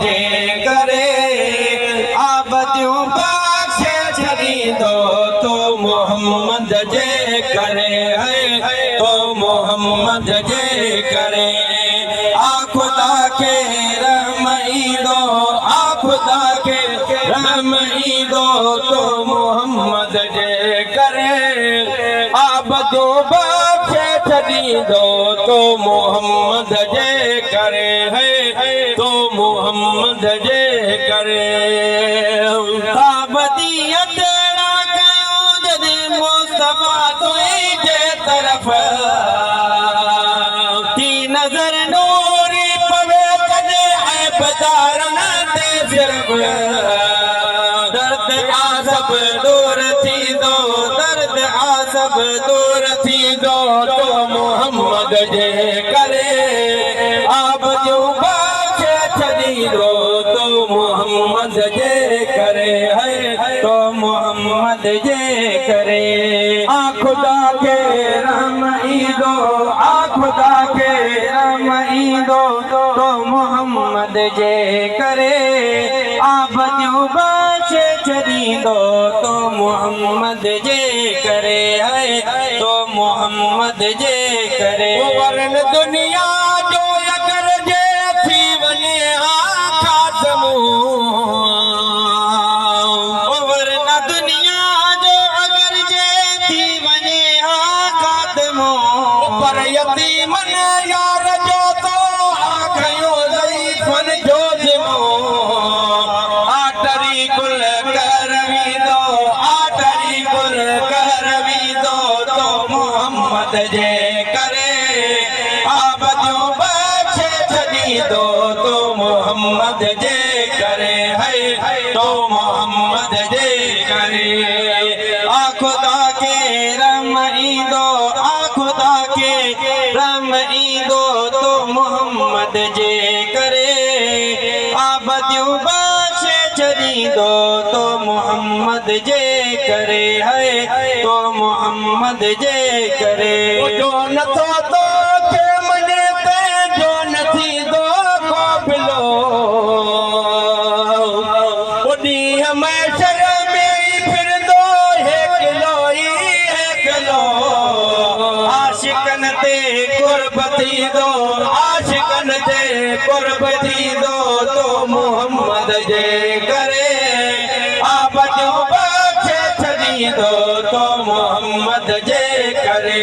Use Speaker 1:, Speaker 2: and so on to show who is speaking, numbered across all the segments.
Speaker 1: जे करे आबदियूं बख्शे छॾींदो तो मोहम्मद जे करे तो मोहम्मद जे करे आ खुदा के रहमईंदो आ खुदा के रहमईंदो तो मोहम्मद जे करे आबदियूं बख्शे छॾींदो तो मोहम्मद जे करे तो मोहम्मद जे करे आबदियत ना कयूं जॾहिं मुस्तफा तुंहिंजे तरफ़ थी नज़र नूरी पवे कॾहिं ऐबदारनि ते सिर्फ़ दर्द आ सब दूर थींदो दर्द आ सब दूर थींदो तो मोहम्मद जे करे आबदियूं बख्शे छॾींदो तो मोहम्मद जे करे तो मोहम्मद जे करे आ खुदा के रहमईंदो आ खुदा के रहमईंदो तो मोहम्मद जे करे आबदियूं बख्शे छॾींदो तो मोहम्मद जे करे तो मोहम्मद जे करे वरन दुनिया जो अगर जे थी वञे खात्मो वरन दुनिया जो अगर जे थी वञे खात्मो पर यतीमन यार जो तो आखियो ज़ईफ़न जो ज़िमो आटरी गुल करवींदो आटरी गुल करवींदो तो मोहम्मद जे करे आबदियूं बख्शे छॾींदो तो मोहम्मद जे करे तो मोहम्मद जे करे आ खुदा के रहमईंदो आ खुदा के रहमईंदो तो मोहम्मद जे करे आबदियूं बख्शे छॾींदो तो मोहम्मद जे करे तो मोहम्मद जे करे जो नथो तो के मने ते जो नथी दो क़ाबिलो ओडी हमेशर में फिरदो एकलो आशिकन ते कुर्ब थींदो आशिकन ते कुर्ब थींदो तो मोहम्मद जे करे आबदियूं बख्शे छॾींदो तो मोहम्मद जे करे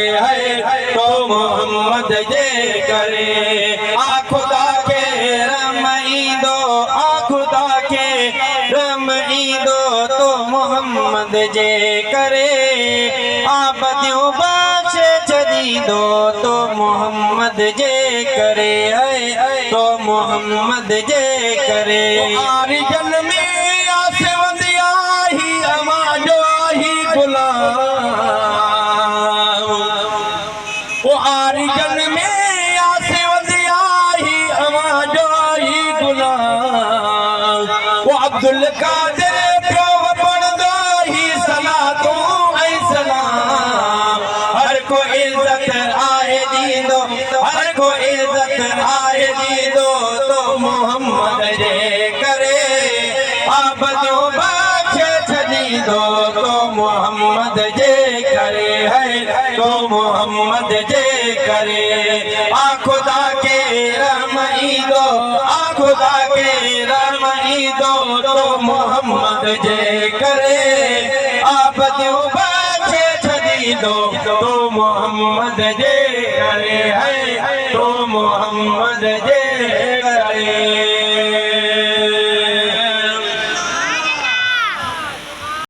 Speaker 1: तो मोहम्मद जे करे आ खुदा के रहमईंदो आ खुदा के रहमईंदो तो मोहम्मद जे करे आबदियूं बख्शे छॾींदो तो मोहम्मद जे करे तो मोहम्मद जे करे आरिजन में आसे वंदिया ही अमाजो ही गुलाम वो आरिजन में आसे वंदिया ही अमाजो ही गुलाम वो अब्दुल कादिर पियो पढ़ंदो ही सलातूं ऐं सलाम हर को इज़्ज़त आहे ॾींदो हर को इज़्ज़त आहे ॾींदो तो मोहम्मद जे करे आबदियूं बख्शे छॾींदो तो मोहम्मद जे करे तो मोहम्मद जे करे आ खुदा के रहमईंदो आ खुदा के रहमईंदो तो मोहम्मद जे करे आबदियूं बख्शे छॾींदो तो मोहम्मद जे करे तो मोहम्मद जे करे